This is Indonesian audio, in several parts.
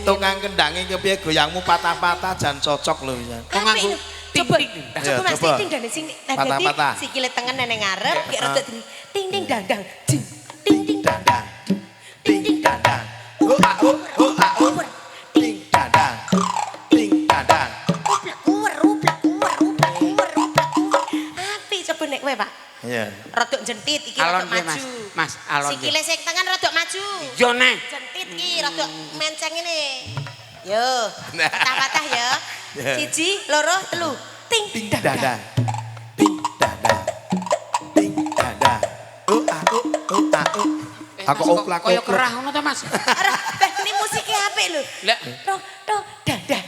tukang kendange kepiye goyangmu patah-patah jan cocok lho ya. Wong aku ting-ting. Coba Mas ting dan sing patah-patah. Sikile tengen nang ngarep ki rada ting-ting dandang. Ting-ting dandang. Ting-ting dandang. Oh ah oh oh ah oh. Ting dandang. Ting dandang. Uplek kuwer. Api coba nek kowe, Pak. Iya. Rodok jentit iki rodok maju. Mas, alon. Sikile sing tengen rodok maju. Yo neh. Jentit ki rodok menceng ngene. Yo, patah-patah ya. 1, 2, 3. Ting Ting dandang. Ting dandang. Ting dandang. Aku Mas, oplak kaya kerah ngono ta Mas. Arah, ini musiknya apik lho. Lah, Tok tok dadah.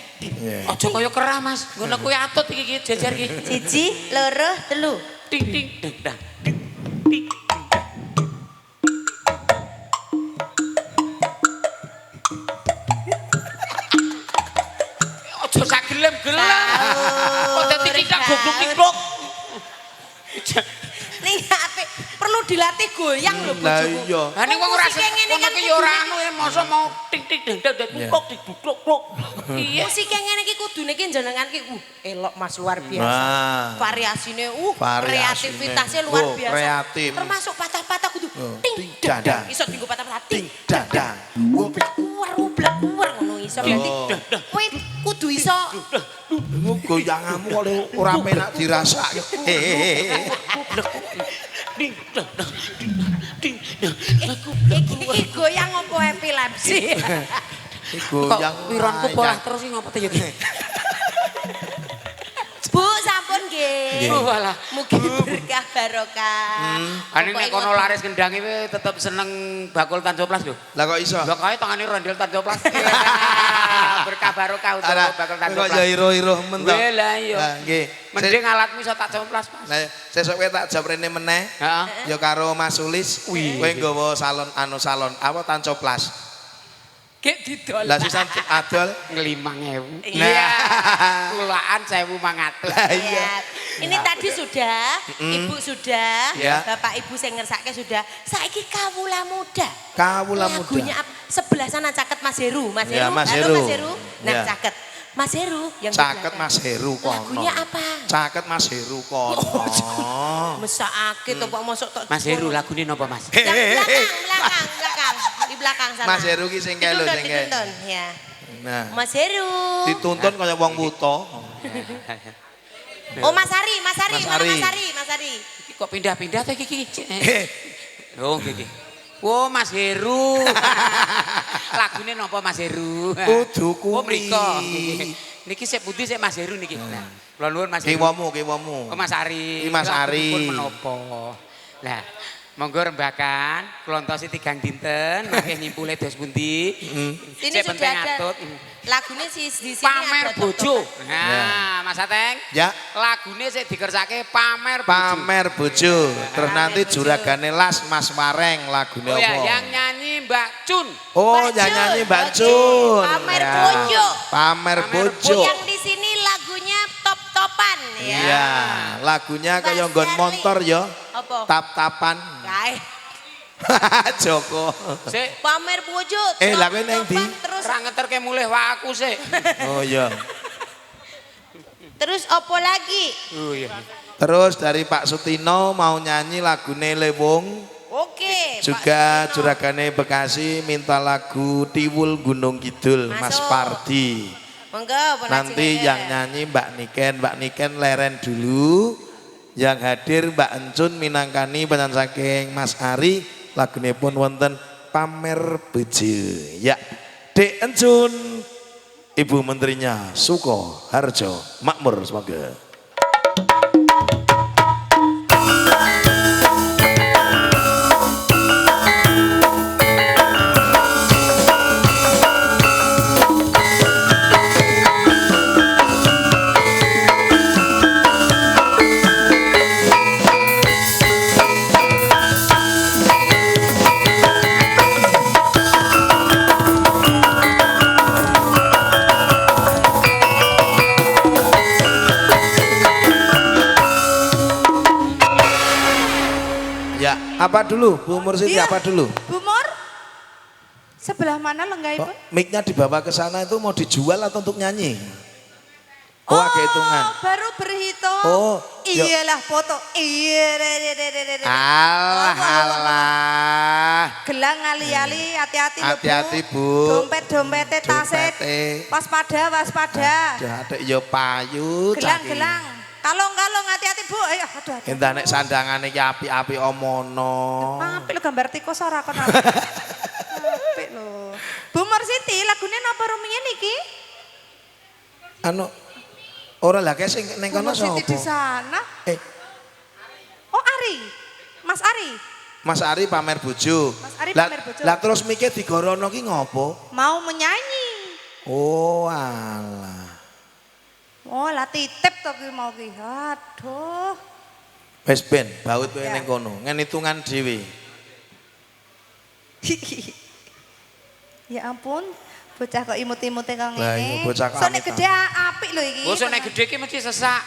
aja kaya kerah Mas. Ngono kuwi atut iki jejer iki. Siji, loro, telu. Ting ting dah. Ting ting. Aja sak gelem-gelem. Kok dadi tidak goblok-goblok. Ning apik perlu dilatih goyang lho Lah bojoku. iya. Lah ning wong ora Musiknya ngene ngono kan ki ya ora anu ya masa mau ting ting dah duduk dibuklok-blok. Iya. Musik yang ngene iki kudune ki jenengan ki elok Mas luar biasa. Nah. Variasine Variasine. kreativitasnya luar Oh, biasa. kreatif. Termasuk patah-patah kudu ting ting, dadang. dadang. Iso dienggo patah-patah ting Dadang. ublak uwar ngono iso. Dadi kowe kudu iso Goyanganmu kok ora penak dirasake. Ding ding. iki goyang apa epilepsi. Goyang. Wironku polah terus iki ngopo ya. Bu sampun nggih. Oh alah. Mugi berkah barokah. Ane nek kono laris kendhange kowe tetep seneng bakul tancoplas lho. Lah kok iso? Lah kae tangane rondel tancoplas. Berkah barokah untuk bakul Kok tancoplas. ya iro-iro men to. Lah iya. Lah nggih. Mending alatmu iso tak coplas, Mas. Lah sesuk kowe tak jawab rene meneh. Heeh. Ya karo Mas Sulis. Kowe nggawa salon apa tancoplas. Gek didol. Lah sisan adol 5.000. Iya. Kulaan 1.500. Lah iya. Iya. Ini tadi sudah, Ibu sudah, Ya. Bapak Ibu sing ngersake sudah. Saiki kawula muda. Kawula Lagunya muda. sebelah sana caket Mas Heru. Mas Ya, Heru. Mas Halo Heru. Mas Heru. Nah, Ya. caket. Mas Heru yang di Caket belakang. Mas Heru kono. Lagunya apa? Caket Mas Heru kono. Mesake to kok mosok tok. Mas Heru lagune napa, Mas? Belakang. Di belakang sana. Mas Heru ki sing kelo sing kene. Dituntun, ya. Nah, Mas Heru. dituntun kaya wong buta. Oh Mas Ari, Mas Ari, Mas mana Ari. Mas Ari, Mas Ari. Iki kok pindah-pindah ta iki? Oh, nggih. Oh, Mas Heru. Lagune napa Mas Heru? Kudu Oh, kuwi. mriko. Niki sik pundi sik Mas Heru niki. Nah, kula nuwun Mas Heru. Kiwamu. Oh, Mas Ari. Ki Mas Ari. Lagunipun menapa? Lah, monggo rembakan klontosi 3 dinten, mangke nyimpule dos pundi. Ini Sik sudah penting ada. atut. Lagunya di sini Pamer ada bojo. tok-tokan. Nah, Mas Ateng. Ya, Lagune sik dikersake pamer bojo. pamer bojo. Terus nanti juragane las Mas Mareng lagune Oh ya, apa? yang nyanyi Mbak Cun. Oh, Mbak yang Jun, nyanyi Mbak oke. Jun. Pamer Ya. bojo. Pamer bojo. Yang di sini lagunya top-topan ya. Iya, lagunya kaya Mas nggon Darli. motor ya. Apa? Tap-tapan. Kae. Joko. Sik, Pamer bojo. Lah kowe nang ndi? top-topan, terus ora ngeterke mulih waku sik. Oh iya. terus apa lagi? Oh iya. Terus dari Pak Sutino mau nyanyi lagune Lewung. Oke. Juga Pak Sutino. juragane Bekasi minta lagu Tiwul Gunung Kidul Mas Masuk. Pardi. Monggo penajin Nanti aja. yang nyanyi Mbak Niken leren dulu. Yang hadir Mbak Encun minangkani penyanyi saking Mas Ari lagunipun wonten Pamer Bojo. Ya, Dek Encun, Ibu Menterinya Suko Harjo Makmur semoga. Ya, apa dulu Bu Mursiti, Iya. apa dulu? Bu Mur, sebelah mana Kok lenggahipun? mic-nya dibawa ke sana itu mau dijual atau untuk nyanyi? Oh, ada hitungan. Baru berhitung. Oh, yuk. Iyalah foto. Iya. Alah, alah. Gelang ali-ali, hati-hati lho, Bu. Hati-hati, Bu. Dompet-dompetnya tasnya. Dompete. Waspada. Ada yo payu. Gelang. Kalong, hati-hati, Bu. Ayo, aduh. Entah nek sandangane ki api-api omono. Apik lho gambar tikus ora kon. Apik lho. Bu Mur Siti, lagune napa rumiyin iki? Anu ora lah kae sing ning Bu kono Mur Siti di sapa? sana. Eh, Oh, Ari. Mas Ari. Mas Ari pamer bojo. Mas Ari Lah- pamer bojo. Lah terus mikir digorono ki ngopo? Mau menyanyi. Oh alah. Oh, lah titip to ki mau ki. Aduh. Wes ben, baut kowe Ya. ning kono, ngen hitungan dhewe. Ya ampun, bocah kok imut-imute kok Lah, ngene. iya, bocah kok So nek amit-amit. gede apik lho iki. Oh, so nek gede ki mesti sesak.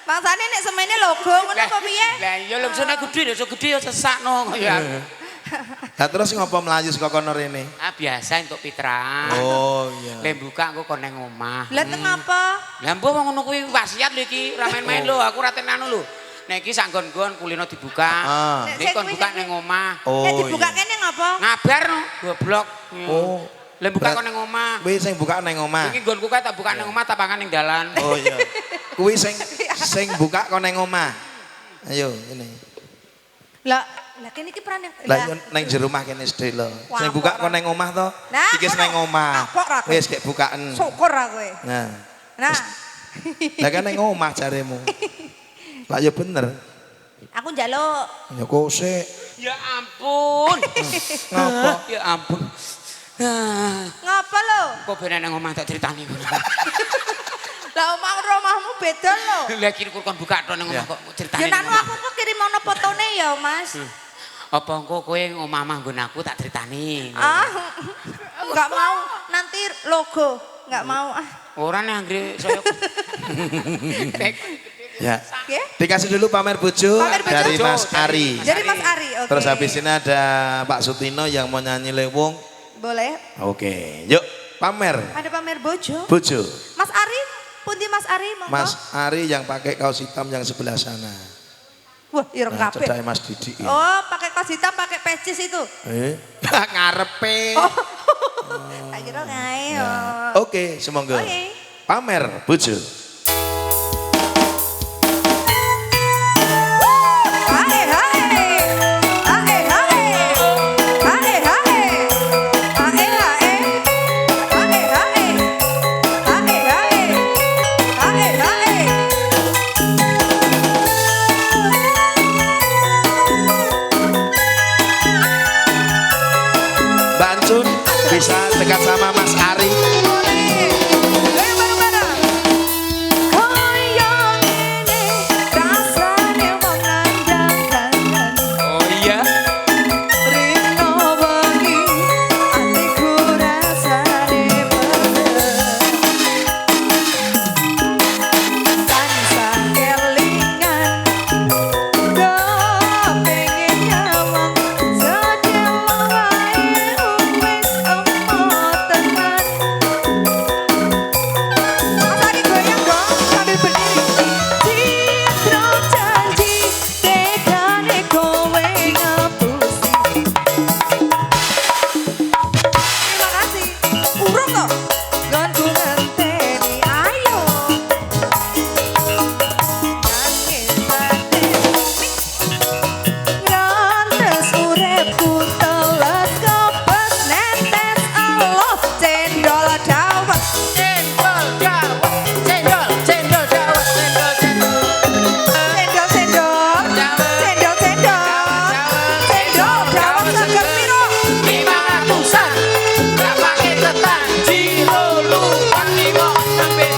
Maksane nek semene logo ngono apa piye? Lah iya lho so nek gede ya sesakno ya. Lah terus ngopo mlayu saka kono rene? Ah biasa entuk pitran. Oh iya. Le buka engko kon nang omah. Lah teng apa? Lah mbok ngono kuwi wasiat lho iki, ra main-main lho, aku ra tenan lho. Nek iki sanggon-gon kulino dibuka. Ah. Nek kon buka ning omah. Oh. Nek dibuka iya. kene ngapa? Ngabar no, goblok. Oh. Le buka Berat- kon ning omah. Kowe sing buka nang omah. Iki nggonku kae tak buka ning omah tak pangan ning dalan. Oh iya. Kuwi sing buka kok nang omah. Ayo ini. Lah kene iki peran yang Lah yo nang jero omah kene sedhe lho. Sing Wah, buka kok kok nang omah to. Nah, Iki ngono. nang omah. Kapok ra kowe. Wis gek bukaan. syukur ra kowe. Nah. Nah. Lah kan nang omah jaremu. Lah ya bener. Aku njaluk. Ya kok sik. Ya ampun. Ngapa? Ya ampun. Ah, Ngapa lho? kok ben nang omah tak critani ngono. Lah omahmu beda lho. Lah kira kon buka tok nang omah Ya. kok critani. Ya nanu aku kok kirim ono fotone ya, Mas. Apa engko kowe omah-omah nggon aku tak critani. Ah. Enggak mau nanti logo, enggak mau ah. Ora nek anggere saya. Ya. Nggih. Dikasih dulu pamer bojo Pamer bojo. dari Mas Ari. Jadi Mas Ari, oke. Terus habis ini ada Pak Sutino yang mau nyanyi lewung. Boleh. Oke, yuk pamer Ada pamer bojo. bojo. Mas Ari, pundi Mas Ari monggo? Mas Ari yang pakai kaos hitam yang sebelah sana. Wah, ireng Nah, kabeh. cedai Mas Didi. Oh, pakai kaos hitam, pakai pecis itu. Ngarepe. Tak kira kae. Nah, Oh. Oke, semoga Oke. pamer bojo. Hae hae. Hae hae. Hae hae. Hae hae. Hae hae. Hae hae. Hae hae. Mbak Ancun bisa dekat sama Mas Ari. Ayo bareng-bareng. Koyo ngene rasane wong nandang kangen. Oh iya. Rino wengi atiku rasane bener. Tansah kelingan kepengin nyawang sedelok wae wis emot tenan. Mas Ari goyang dong sambil berdiri. Citra janji tekane kowe ngapusi. Terima kasih. Urung kok. Nggonku ngenteni ayo. Nangis hati. Ngantes uripku teles kepes netes Allah cendol dawet. Cendol dawet, cendol dawet, cendol cendol. Cendol cendol. Cendol cendol. Cendol dawet seger piro? 500-an. Tak pakai ketan, jiro lupa limo sampai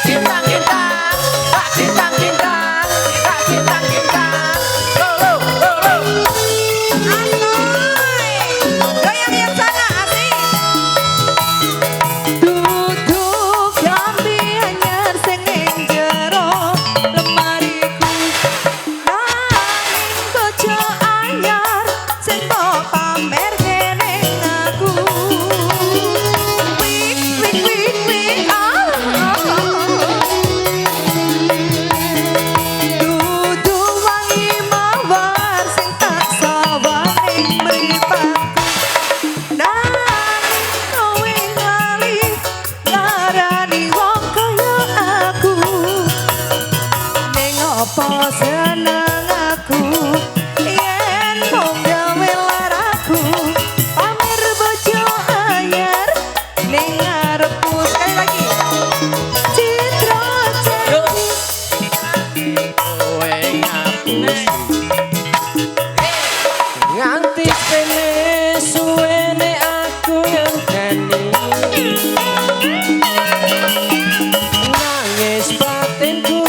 kita tak cinta lolo. Asoy. Goyang yang sana asik. Duduk gambi anyar sing ning jero lemariku. Nanging bojo anyar sing kok pamer kene aku. Wik ah. Dudu wangi mawar sing tak sawaning mripatku. Nanging kowe ngali ngarani wong kaya aku. Ning apa seneng aku yen mung gawe laraku. Pamer bojo anyar ning ngarepku. Sekali lagi. Citra janji kowe ngapusi nganti kene suwene aku ngenteni nangis batinku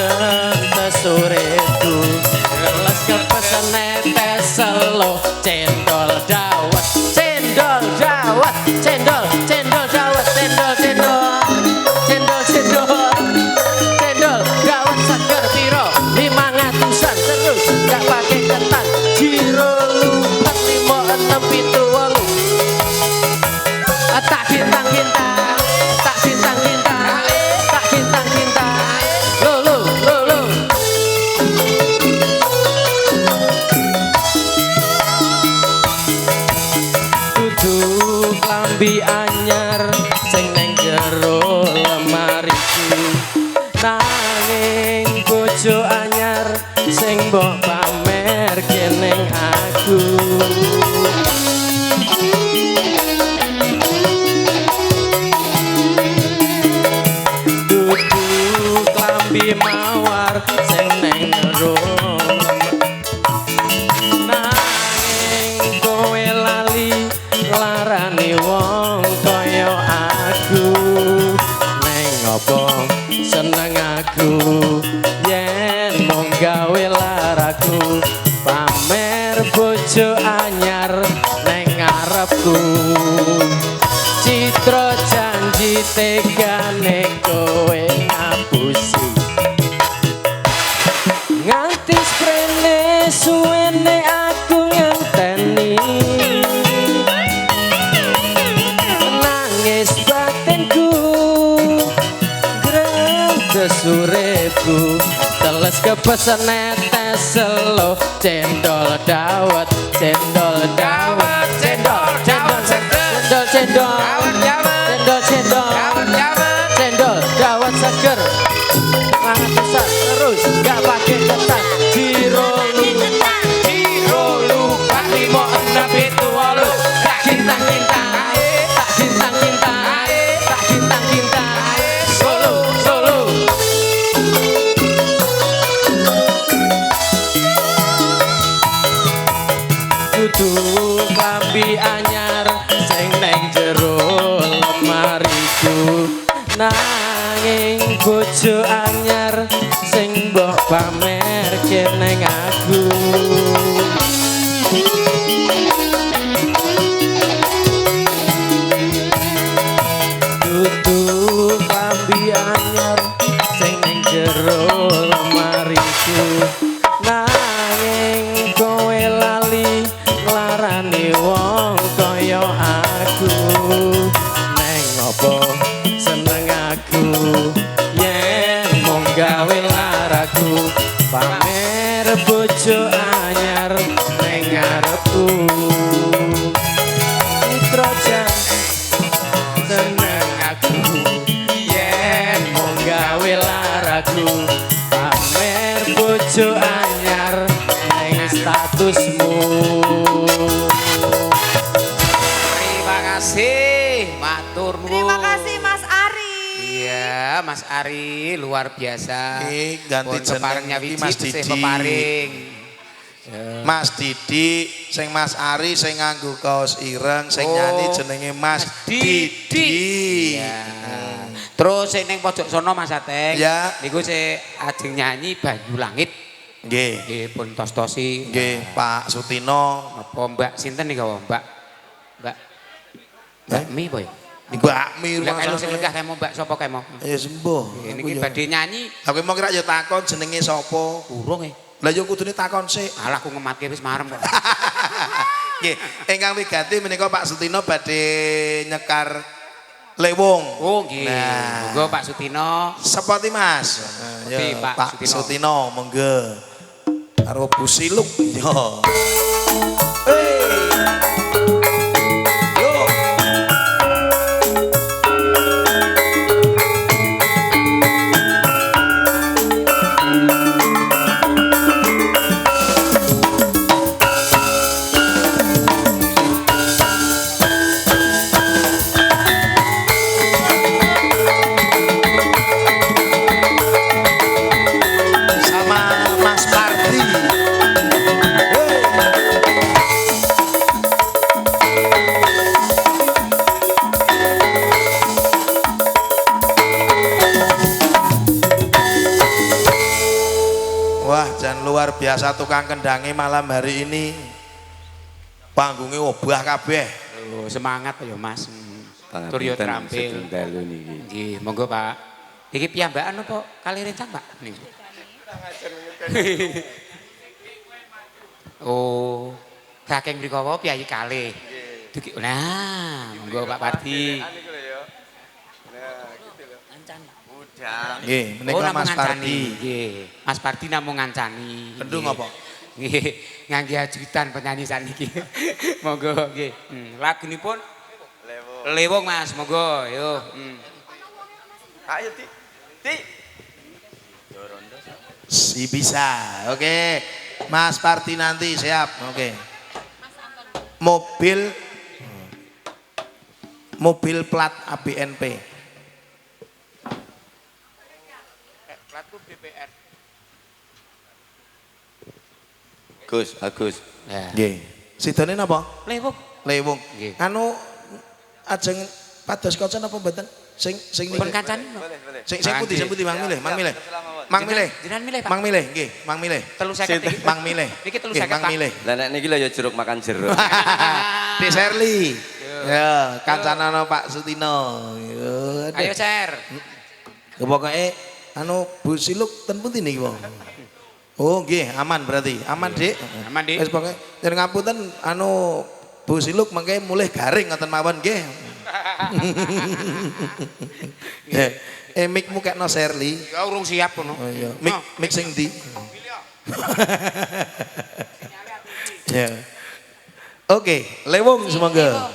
grentes ureku gelas kepesane teselo cendol dawet cendol dawet cendol cendol dawet cendol cendol cendol cendol cendol dawet seger piro 500-an terus gak pakai ketan jiro lupat 5678 tak bintang-bintang tak bintang-bintang tak bintang-bintang lo dudu klambi anyar sing neng jero lemariku nanging bojo anyar sing mbok pamer keneng aku dudu klambi mawar sing neng jero nanging kowe lali larani wong kaya aku neng opo seneng aku yen mung gawe laraku pamer bojo anyar neng ngarepku citra janji tegane kowe ngapusi nganti sprene suwene aku ngenteni nangis batinku grentes uripku teles kepesane teselo cendol dawet cendol dawet cendol cendol cendol cendol cendol cendol cendol dawet seger mangan besar terus gak pakai ketan jiro lupa 5678 tak bintang-bintang tak bintang-bintang tak bintang-bintang solo solo dudu klambi anyar sing neng jero lemariku nanging bojo anyar sing mbok pamer keneng aku dudu klambi anyar sing neng jero lemariku nanging kowe lali larani wong kaya aku neng opo seneng aku yen mung gawe laraku pamer bojo anyar neng ngarepku citra janji seneng aku yen mung gawe laraku pamer bojo anyar neng statusmu Terima kasih, matur nuwun. Terima kasih Mas Ari. Iya, Mas Ari luar biasa. Ganti Pun peparingnya jeneng iki wiji Mas tesih Didi. peparing. Mas Didi sing Mas Ari sing nganggo kaos ireng sing nyanyi jenenge Mas Didi. Iya. Terus sing ning pojok sono Mas Ateng. Ya. Niku sing ajeng nyanyi Banyu Langit. Nggih. Nggih pun tos-tosi. Nggih, Pak Sutino. Apa Mbak sinten nika Mbak? Mbak Mi apa ya? Mbak Mi Lah kalau sing lenggah kemo Mbak sapa kemo? Ya sembuh. Niki badhe nyanyi Aku mau kira ya takon jenenge sapa. urung e. Lah ya kudune takon sik. Alah aku ngematke wis marem kok. Nggih, ingkang wigati menika Pak Sutino badhe nyekar lewung. Oh nggih. Nah. Monggo Pak Sutino. Sepati Mas. Seperti Ya, Pak Sutino. Sutino monggo. Karo Bu Siluk. Yo. Wah, jan luar biasa tukang kendangi malam hari ini. Panggungnya obah kabeh. Oh, semangat ya Mas. Turyo terampil. Nggih, monggo Pak. Iki piyambakan apa kali rencang Pak? Niku. Oh, saking mriku wae piyayi kalih. Dugi. Nah, monggo Pak Pardi. Nggih, menika Mas Pardi. Nggih. Mas Pardi namung ngancani. Kendung apa? Nggih, ngangge ajudan penyanyi saniki. Monggo nggih. Lagunipun Lewong Mas, monggo yo. Ayo Ti. Ti. Si bisa. Oke. Mas Pardi nanti siap. Oke. Mobil plat ABNP. Platku BPR. Gus, Agus. Nggih. Sidone napa? Lewong. Lewung. Nggih. Anu ajeng pados kaca napa mboten? Sing Pun kancani. Sing pundi Mang Milih, Mang Milih. Mang Milih. Jenengan milih Pak. Mang Milih, nggih, Mang Milih. 350 iki. Mang Milih. Niki 350 Nggih, Mang Pak. Milih. Lah nek niki lho ya jeruk makan jeruk. Di Serli. Ya, kancanana Pak Sutino. Ya, Ayo Cer. pokoke anu Bu Siluk ten pundi niki wong? Oh, nggih, aman berarti. Aman, Dik. Aman, Dik. Wis pokoke jeneng ngapunten anu Bu Siluk mengke mulih garing ngoten mawon nggih. Mikmu kekno Serli. Ya urung siap kono. Oh iya. Mik sing ndi? Ya. Oke, Lewong semoga.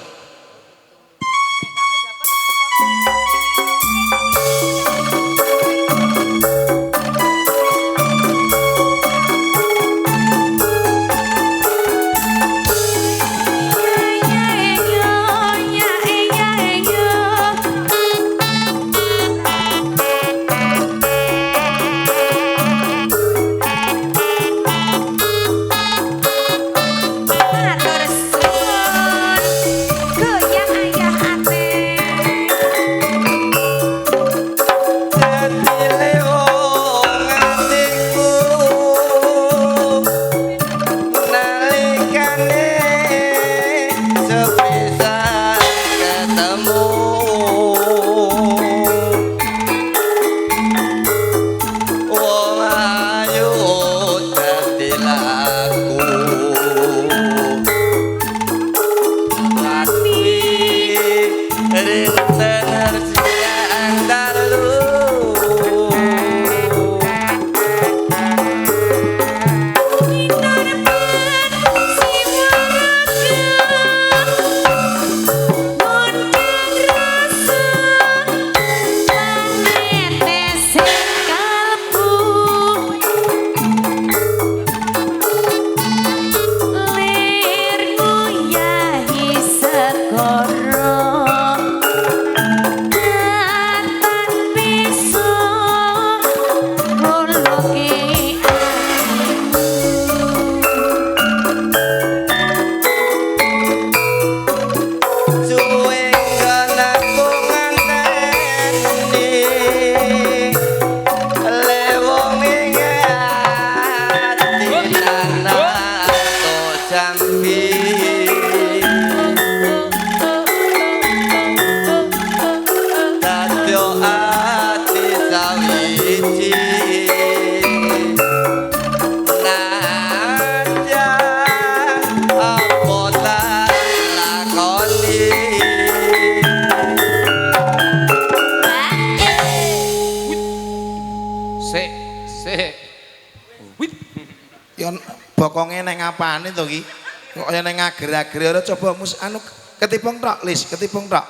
Bokonge neng apane to ki? Kok kaya neng ager-ager ora coba anu ketipung tok, Lis, ketipung tok.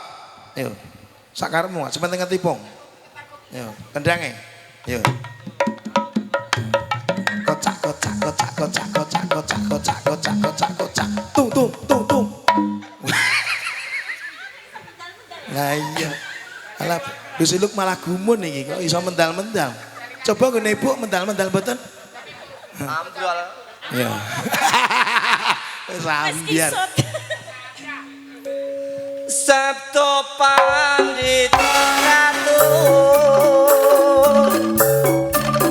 Yo. Sakarmu, sepenting ketipung. Yo, kendange. Yo. Kocak kocak kocak kocak kocak kocak kocak kocak kocak kocak. Tung tung tung tung. Lah iya. Alah, Dusiluk malah gumun iki kok iso mendal-mendal. Coba ngene Ibu mendal-mendal mboten? Amdal. Ya. Sambiar. Sabto pandita ratu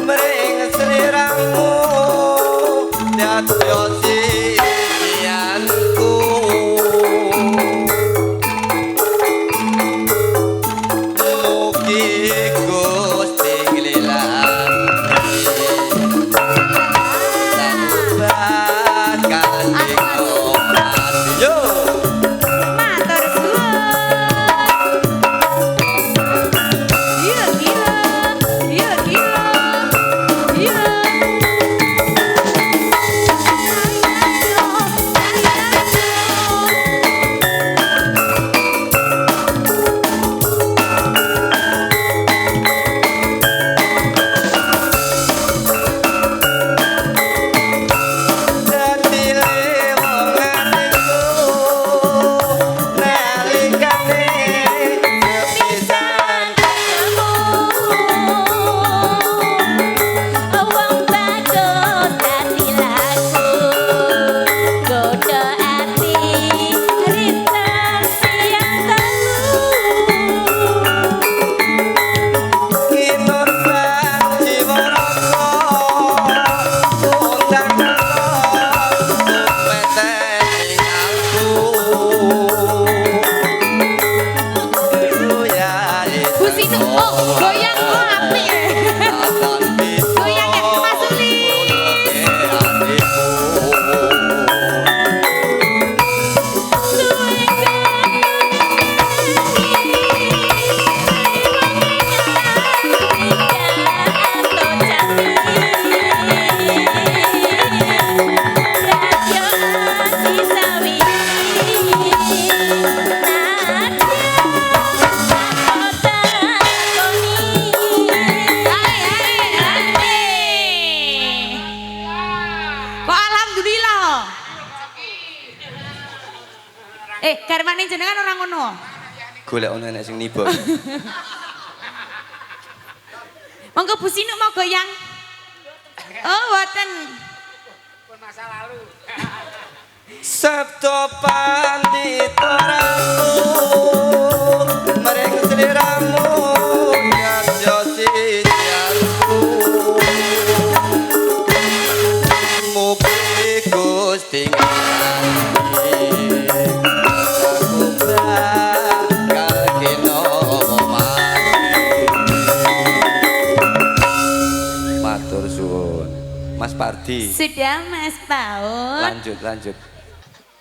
mring sliramu Nyatyo sisianku Mugi Gusti nglilangi bakal dikompati yo Matur suwun. Iya gila, iya gila, iya. dadi lewongan iku nalikane sepisan Wong bakut ati laku Godo ati rintan siang tahu kinur banji waraka undang weteni aku Businu, oh goyang kok apik ya. Goyang ya Mas Uli. Kok alhamdulillah. Garwane jenengan ora ngono. Golek ono nek sing niba. Monggo Bu Sinuk mau goyang. Oh, mboten. Sabda pandita ramu maring sliramu nyatyo sisianku mugi Gusti nglilangi aku bakal kinomati matur suwun Mas Pardi Sudah Mas Paul. lanjut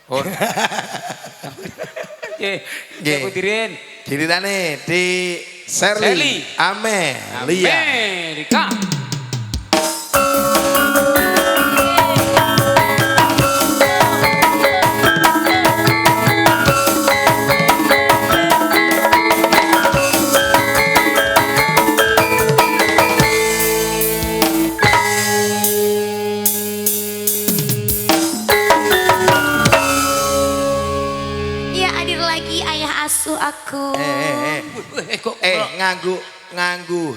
Oh. Nggih, Putirin. Ceritane di Sherly Sherly. Amelia. Amerika. Ya hadir lagi ayah asuh aku. Kok Nganggu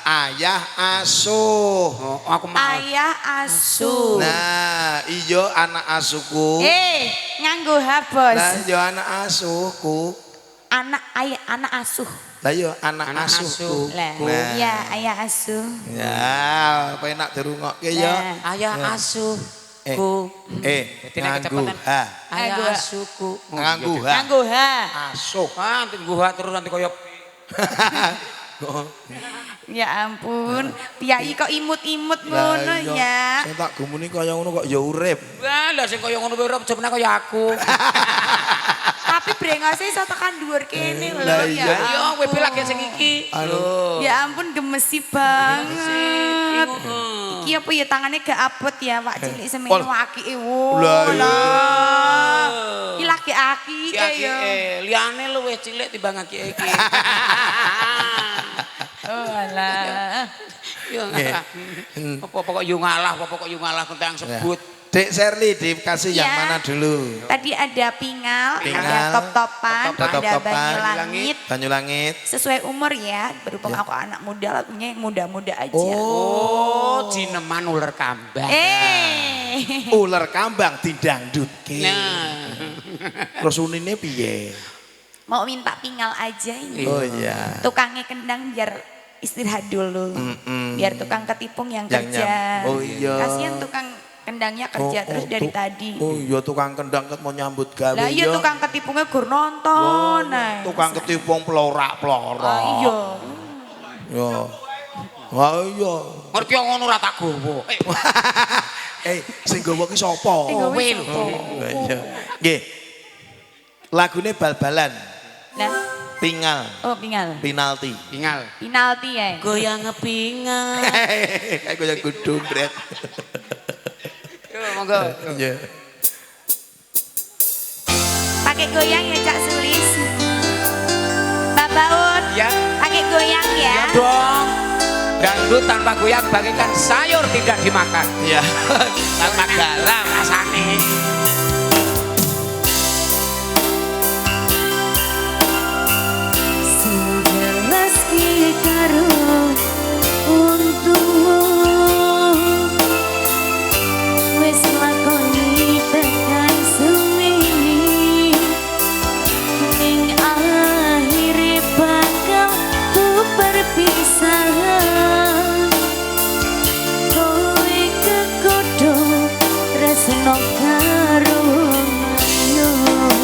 ayah asuh. oh, aku mau. Ayah asuh. Nah, iyo anak asuhku. Nganggo H, Bos. Lah iyo anak asuhku. Anak asuh. Lah iyo anak Anak asuhku. Lah, Nah. ya ayah asuh. Ya, penak dirungokke ya. Nah. Ayah asuh. Eh, Ku. nganggu kecepatan. Ayah Nganggo. asuhku. Nganggu Nganggo H. asuh. Ah, nanti gua terus nanti koyo Ya ampun, piyai kok imut-imut Lah ngono iya, ya. Sing tak gumuni kaya ngono kok ya urip. wah lah sing koyo ngono wae jebene koyo aku. Tapi brengose iso tekan dhuwur kene lho Lah ya. iya. Yo kowe lagi sing iki. Anu. Ya ampun gemesi banget. Iki apa ya tangannya gak abot ya Pak cilik semene akike wo. Lah iya. Iki lagi akike ya. Liyane luwih cilik timbang aki iki. Oh alah. Yo apa kok yo ngalah, apa kok yo ngalah tentang sebut. Dek Sherly dikasih yang Ya. mana dulu? Tadi ada pingal, ada Pingal, top-topan, ada ada top-topan, banyu langit. Banyu langit. Sesuai umur ya, berhubung aku anak muda lagunya yang muda-muda aja. Oh, jineman ular kambang. Ular kambang didangdutke. Nah. Terus unine piye? Mau minta pingal aja ini. Oh iya. Tukangnya kendang biar istirahat dulu. Mm-mm. Biar tukang ketipung yang Yang kerja. Oh iya. Kasihan tukang Kendangnya kerja terus dari tadi. Oh iya tukang kendang ket mau nyambut gawe. Lah iya ya. tukang ketipungnya gur nonton. Nah. Tukang ketipung plorak-plorak. Ah, iya. Ya. Wah iya. Ngerti yang ngono ora tak gowo. Sing gawa ki sapa? Sing gawe Kowe lho. sapa? Iya. Nggih. Lagune bal-balan. Lah, Pingal, oh pingal. penalti. Tinggal. Penalti ya. Goyang ngepingal. Aku yang kudu bret. Yo monggo. Iya. Pakai goyang ya Cak Sulis. Mbak Baut. Ya. Pakai goyang ya. Ya dong. Dangdut tanpa goyang bagaikan sayur tidak dimakan. Iya. Tanpa garam. Rasane. Segelas karo untuk wis lakoni tekan semini ning akhire bakal perpisahan kowe kekodo tresno karo manuk.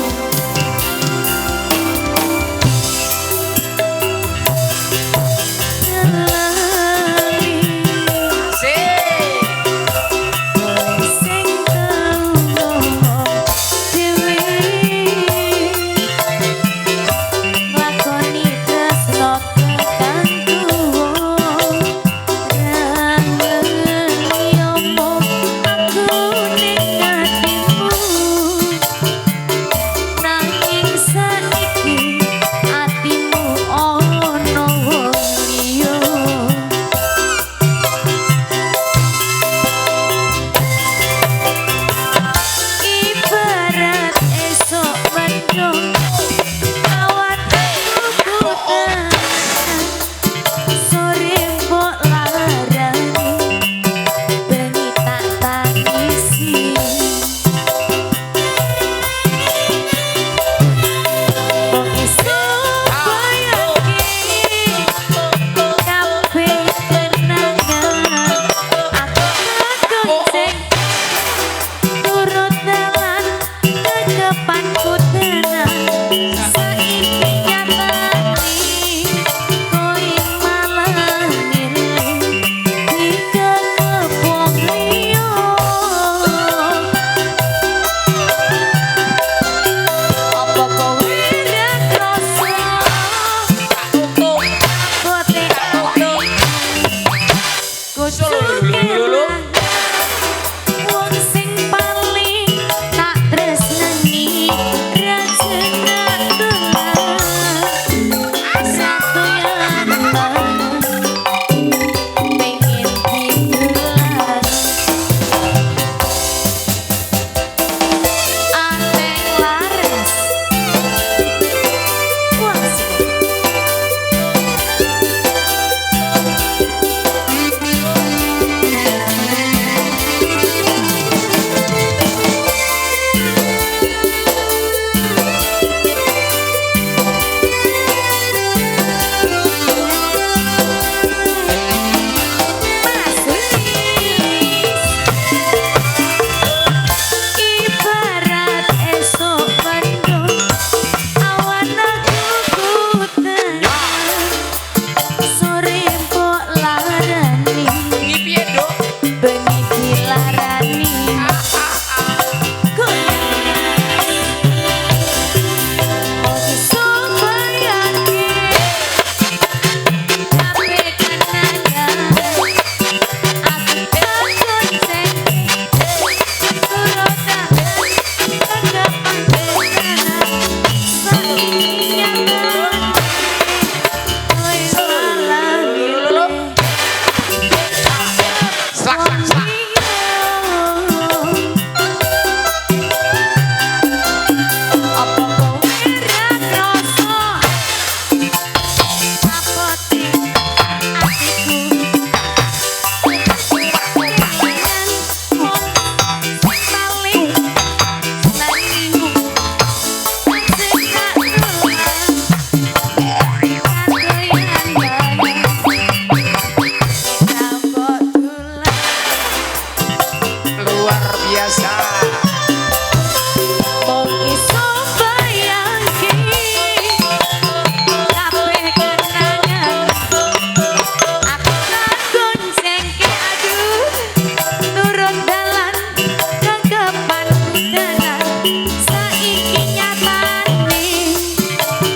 biasa. Mung iso bayangke kabeh kenangan aku takon sengke aduh nurun dalan kegepan kudanan saiki nyatane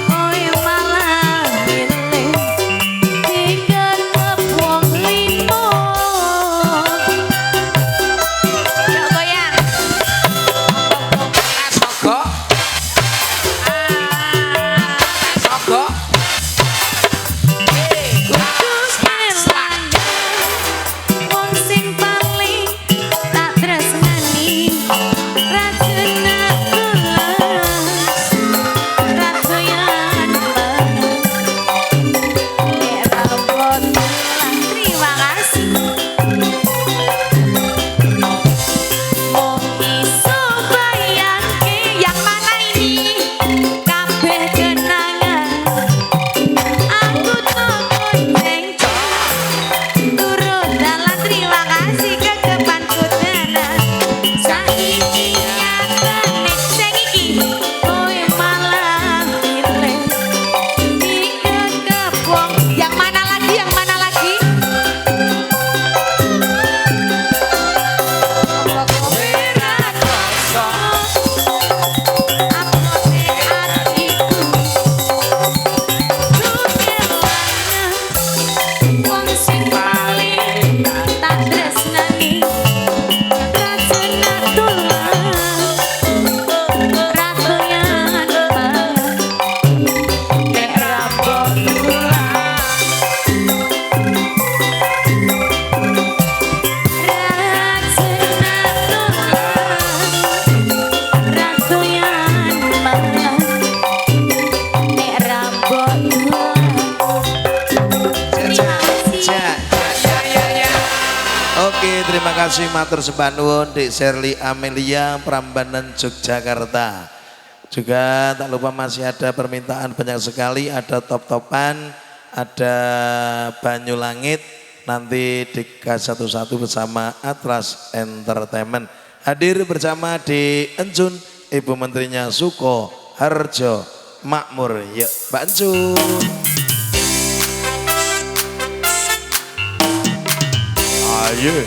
kowe malah milih dikekep wong limo. Yuk goyang. Sogo. Sogo. Kudus kelangan wong sing paling tak tresnani rajana kulas ratoyan era bodolan. Terima kasih. Mung iso bayangke yang mana ini kabeh kenangan aku takon jengco turun dalan. Terima kasih kegepan kudanan saiki nyatane sing iki kowe malah milih dikekep wong. Yang mana lagi, yang mana lagi? Apa kowe ra krasa abote atiku kelangan wong sing paling tak tresnani rajana tulas ratoyan nek rabot tulas rajana tulas ratoyan nek rabot tulas. Terima kasih. Oke, terima kasih matur sembah nuwun Dik Sherly Amelia Prambanan Yogyakarta. Juga tak lupa masih ada permintaan banyak sekali, ada top-topan, ada Banyu Langit, nanti di K11 bersama Atlas Entertainment. Hadir bersama di Encun, Ibu Menterinya Suko Harjo Makmur. Yuk, Mbak Encun. Ayo.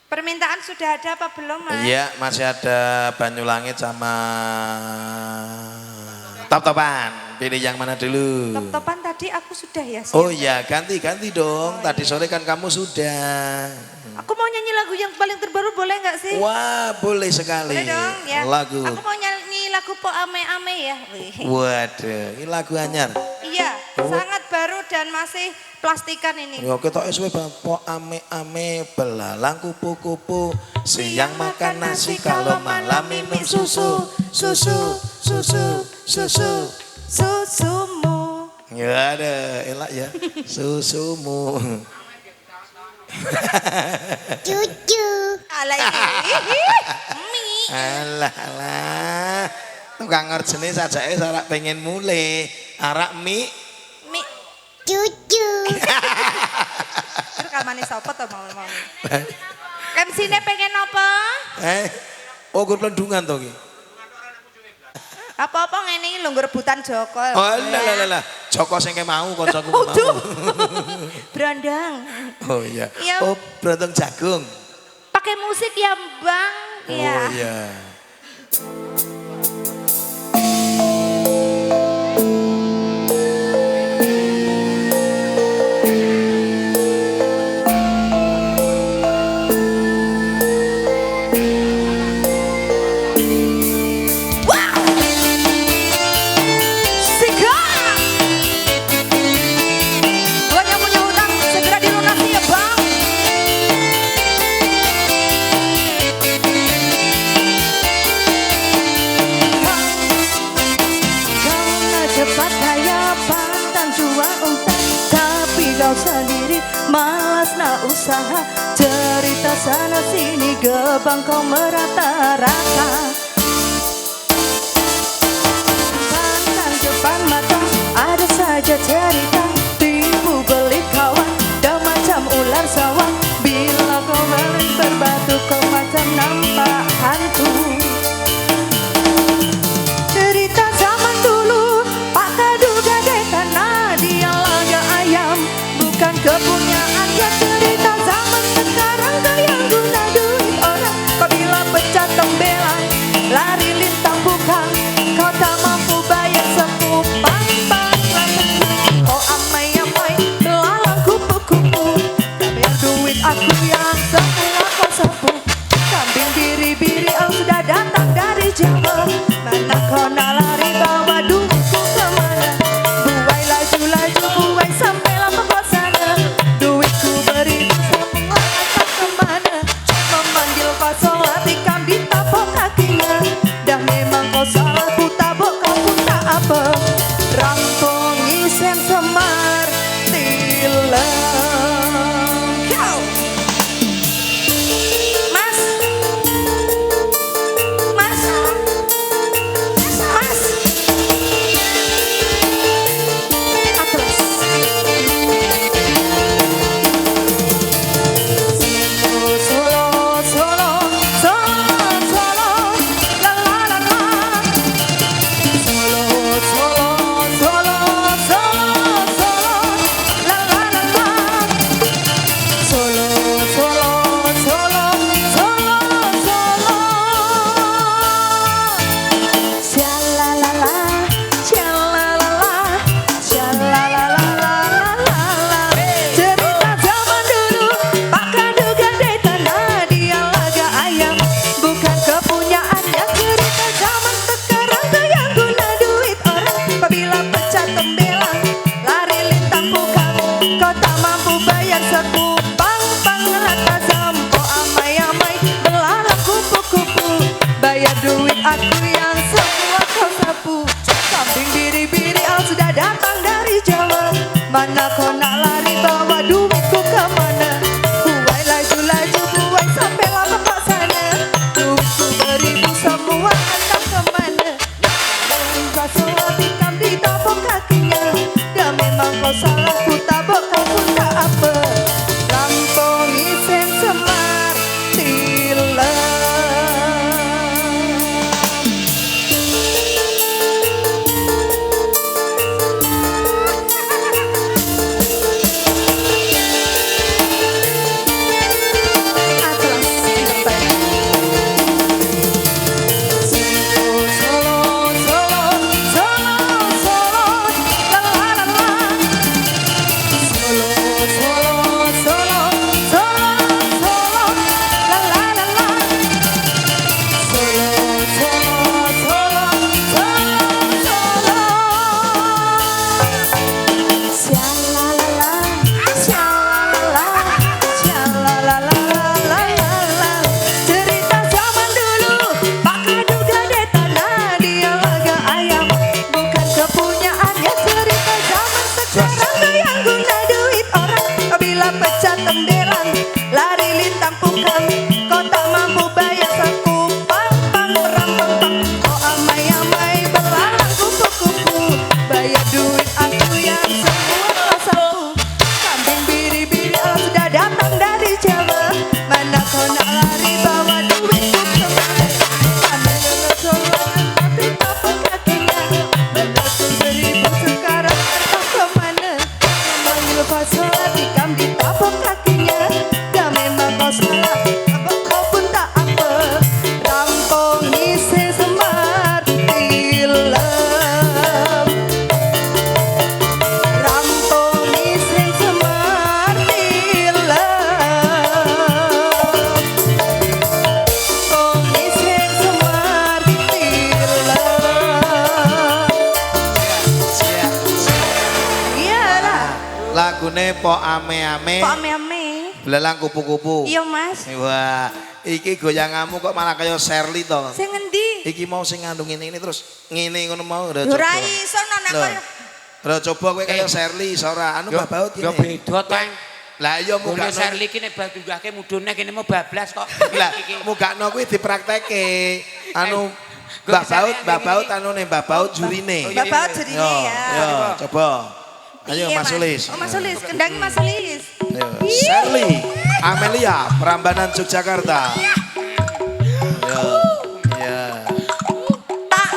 Permintaan sudah ada apa belum, Mas? Iya, masih ada Banyu Langit sama top-topan. Pilih yang mana dulu? Top-topan tadi aku sudah ya. Oh iya, ganti-ganti dong. Tadi sore kan kamu sudah. Aku mau nyanyi lagu yang paling terbaru, boleh nggak sih? Wah, boleh sekali. Boleh dong ya. Lagu. Aku mau nyanyi lagu Po Ame Ame ya. Wih. Waduh, ini lagu anyar. Iya, sangat baru dan masih plastikan ini. Ya kita SW bapak ame-ame belalang kupu-kupu. Siang makan nasi kalau malam minum susu. Susu, susu, susu. Susumu. Ya ada, elak ya. Susumu. Cucu. Alah ini. Mi. Alah, alah. Tukang ngerjene sajake sarak pengen mulai. Arak mie. Mi. Cucu. Rekamane sapa to mau-mau? MC-ne pengen apa? Oh gerlendungan to iki. Apa-apa ngene iki lho nggo rebutan Joko. Oh lah. Joko sing ke mau kancaku mau. Brandang. Oh iya. Iya. Oh berantong jagung. Pakai musik ya, Bang. Iya. Oh iya. sarana usaha, cerita sana sini gebang kau merata-rata. Pandang depan mata ada saja cerita, tipu beli kawan dah macam ular sawah. Bila kau balik berbatu kau macam nampak hantu. Cerita zaman dulu Pak Kadu gadai tanah, dia laga ayam bukan kepunyaannya. Cerita zaman sekarang yang guna duit orang, apabila pecah tembelang lari lintang bukan, kau tak mampu bayar sekupang banglang. Oh amai-amai belalang kupu-kupu, tak bayar duit aku yang semua kau sapu. Kambing biri-biri yang sudah datang dari Jawa, mana kau nak lari bawa duitku kemana? Buai laju-laju buai sampai lama kau sana, duitku beri semua entah kemana. Memanggil kau sholat ikan ditapok kakinya, dah memang kau salah ku tabok kau pun tak apa. Rampongi sen semar tilem. Kau Mas Mas Mas Atlas Solo Solo Solo Solo la la la la. Solo Solo Solo Solo Solo la la la la. Solo Solo Solo Solo Solo. Syalalala, syalalala, syalalala. Cerita zaman dulu Pak Kadu gadai tanah, dia laga ayam bukan kepunyaannya. Cerita zaman sekarang yang guna duit orang, apabila pecah tembelang lari lintang bukan, kau tak mampu bayar sekupang panglata sampo. Amai-amai belalang kupu-kupu, bayar duit aku yang semua kau sapu. Kambing biri-biri yang sudah datang dari Jawa, mana kau nak lari bawa duitku kemana? Buai laju-laju buai sampai lama kau sana, duitku beribu semua entah kemana. Kau sholat ikan ditapok kakinya, dah memang kau salah ku tabok kau pun tak apa. Rampongi sen semar tilem. Atlas Solo Solo Solo Solo la la la la. Solo Solo Solo Solo Solo la la la la. Solo Solo Solo Solo Solo. Syalalala, syalalala, syalalala. Cerita zaman dulu Pak Kadu gadai tanah, dia laga ayam bukan kepunyaannya. Cerita zaman sekarang yang guna duit orang, apabila pecah tembelang lari lintang pukan, kau tak mampu bayar sekupang pang rampang. Kau amai-amai belalang kupu-kupu, bayar duit aku yang semua kau sapu. Kambing biri-biri yang sudah datang dari Jawa, mana kau nak lari bawa duitku kemana? Kami dengar sorangan tapi tapok kakinya, belaku beribu sekarang entah kemana. Memanggil kau sholat ikan ditapok kakinya, dah memang kau salah tabok kau pun tak apa. Rampongi sen semar tilem. Rampongi sen semar tilem. Rampongi sen semar tilem. Iyalah, Lagune po ame-ame, Kok ame-ame? belalang kupu-kupu. Iya Mas. Wah, iki goyanganmu kok malah kayak Sherly to. Sing ngendi? Iki mau sing ngandung ini terus ngene ngono mau udah Yo coba. ra iso nek Loh. koyo Udah coba kowe kayak Sherly iso ora anu Mbah Baut Yo ini. beda teng. Lah iya Gune mugakno. Sherly iki nek badugahke mudune kene mau bablas kok. Lah mugakno kuwi dipraktekke. Anu Mbak Baut anune Mbak Baut jurine. Mbak Baut jurine ya. Yo, coba. Ayo Piye, Mas Sulis. Oh Mas Sulis, kendangi Mas Sulis. Ayo. Sherly Amelia Prambanan Yogyakarta. Yo. Iya. Tak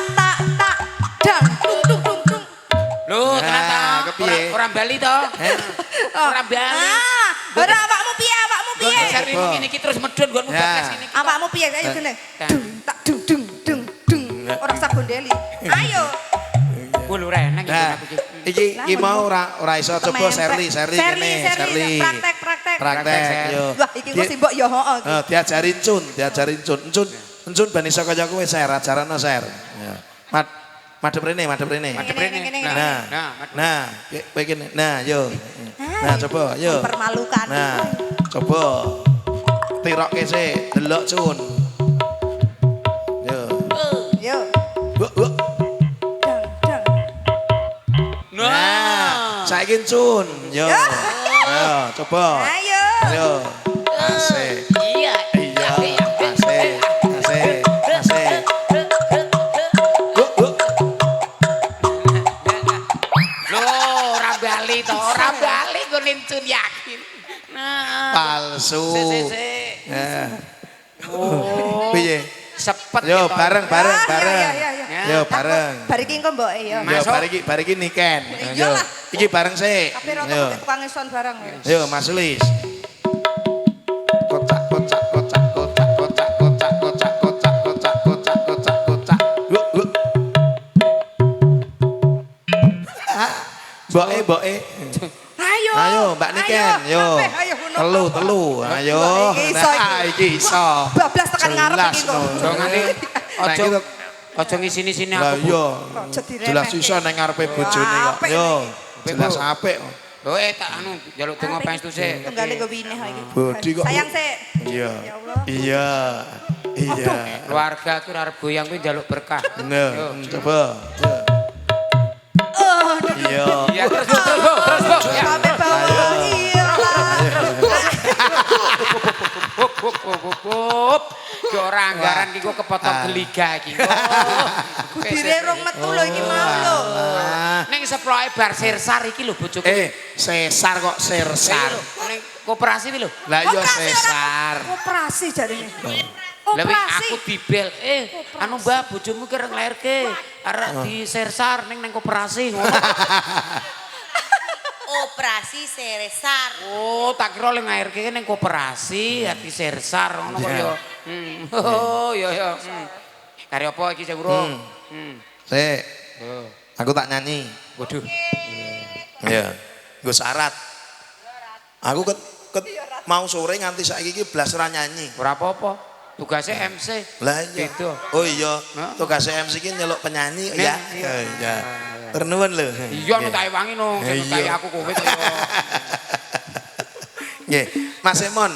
dang tung tung tung tung. Lho, ternyata kepiye? orang Bali to. Orang Bali. Ora awakmu piye? Awakmu Gue piye? Sherly ngene iki terus medhun nggonmu bablas ngene iki. Awakmu piye? Ayo gene. Dung tak dung dung dung dung. Ora sabondeli. Ayo. Kulo reneng iki Nah, aku iki mau ora iso coba Sherly kene, Sherly. Praktek. Praktek yo. Wah, iki kok simbok ya heeh. Diajarin Cun. Encun ben iso kaya kowe share, ajarana share. Ya. Madhep rene. Nah, kowe kene. Nah, yo. Nah, coba, yo. Mempermalukan. Nah, coba. Tirokke sik, delok Cun. Yo. Yo. Buk. Dang. Nah, saiki Cun. Yo. Ayo, coba. Ayo. Yo. Asik. Iya. Iya. Asik. Lho, orang Bali to, orang Bali gue nincun yakin. Nah. Palsu. Sik. Ya. Oh. Piye? Sepet Yo gitu. bareng. Ya. Yo bareng. Bar iki engko mboke ya. Yo bar iki niken. Yo. Iyalah. Iki bareng sik. Tapi rata Yo. tukang ison barang ya. Yo Mas Sulis. Kocak. Boke. Ayo Mbak Niken, yo. Telu. Ayo. Nah, iki iso. Bablas tekan ngarep iki kok. Ojo nganti ojo ngisini-sini Lah aku. yo. Aja diremehke. Jelas iso nang ngarepe bojone kok. Yo. Jelas apik. Lho tak anu njaluk donga pangestu sik. Tunggale go wineh iki. Bodi kok. Sayang sik. Iya. Ya Allah. Iya. Keluarga aku arep goyang kuwi njaluk berkah. Nah, coba. Iya. Iya terus Bu. Ya. Sampai bawa iyalah. Hop. Ki ora anggaran ki kok kepotong geliga iki. Dire rong metu lho iki mau lho. Ning seploke bar Sirsar iki lho bojoku. Sesar kok Sirsar. Ning koperasi iki lho. Lah iya Sesar. Operasi jarine. Lebih Operasi. aku dibel, anu Mbak bojomu ki arep nglairke, arek di Sirsar ning koperasi ngono. Operasi Sirsar. Oh, tak kira le nglairke ning koperasi, di Sirsar ngono kok ya. Oh, ya. Kari apa iki sing urung? Sik. Aku tak nyanyi. Waduh. Iya. Nggo syarat. Aku ket mau sore nganti saiki iki blas ora nyanyi. Ora apa-apa. Tugasnya MC. Lah iya. Gitu. Oh iya. Tugas MC ki nyeluk penyanyi ya. Iya. Ternuwun lho. Iya nek tak ewangi no, kaya aku kowe kaya. Nggih, Mas Emon,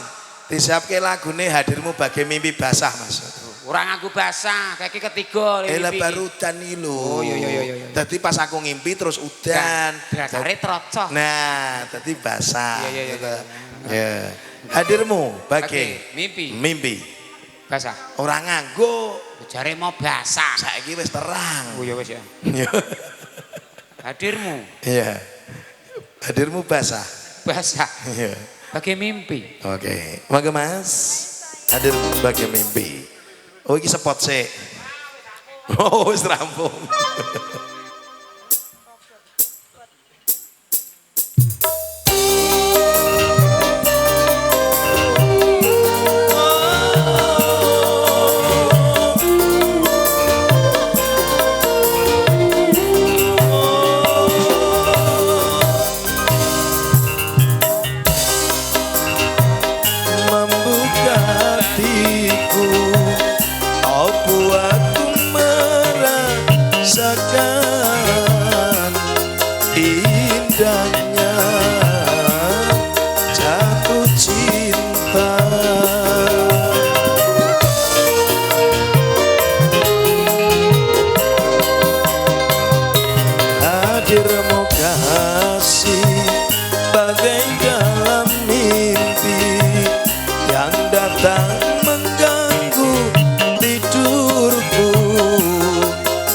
disiapke lagune Hadirmu Bagai Mimpi Basah, Mas. Ora nganggo basah, kayak ketiga Lah baru udan iki lho. Oh iya. Dadi pas aku ngimpi terus udan. Dasare trocoh. Nah, dadi basah. Iya. Ya. Hadirmu Bagai mimpi. Mimpi. Basah. Ora nganggo. Jare mau basah. Saiki wis terang. Oh ya wis ya. Hadirmu. Iya. Hadirmu basah. Basah. Iya. Bagai mimpi. Oke. Mangga Mas. Hadir Bagai Mimpi. Oh iki spot sik. Oh wis rampung. Membuka hatiku, aku merasakan datang mengganggu tidurku,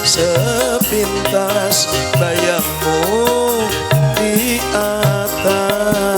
sepintas bayangmu di atas.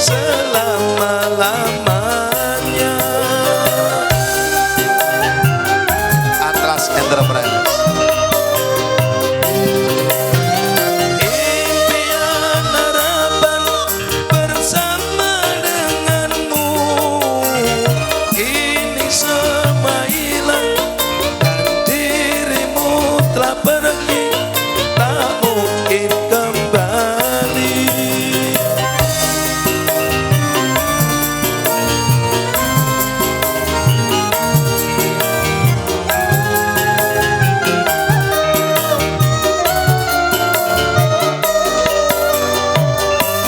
Selama-lamanya. Atlas Enterprise. Impian harapan bersama denganmu, ini semua hilang dan dirimu telah pergi, tak mungkin kembali.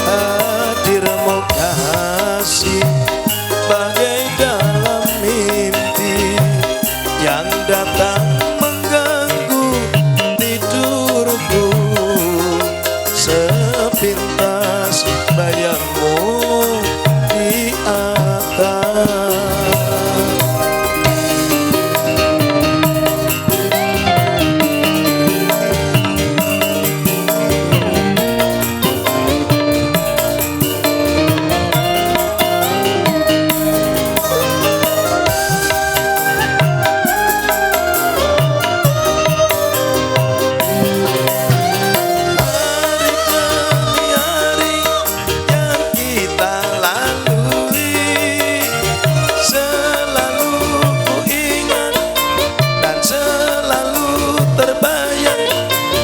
Hadirmu kasih bagai dalam mimpi yang datang mengganggu tidurku, sepintas bayangmu di atas.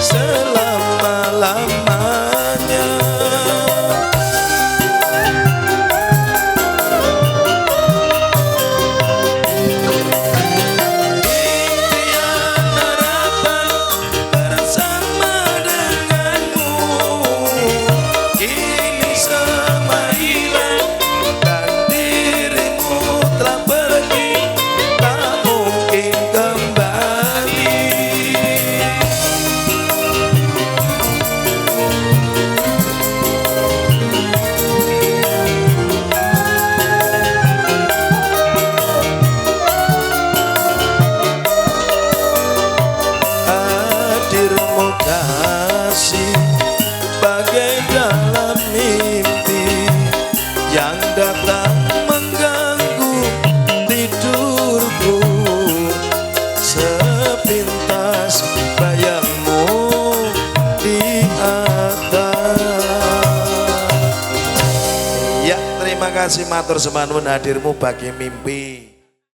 Selama-lamanya. Impian harapan bersama denganmu, ini semua hilang dan dirimu telah pergi, tak mungkin kembali. Hadirmu kasih bagai dalam mimpi yang datang mengganggu tidurku, sepintas bayangmu di atas. Ya, terima kasih matur sembah nuwun hadirmu bagi mimpi.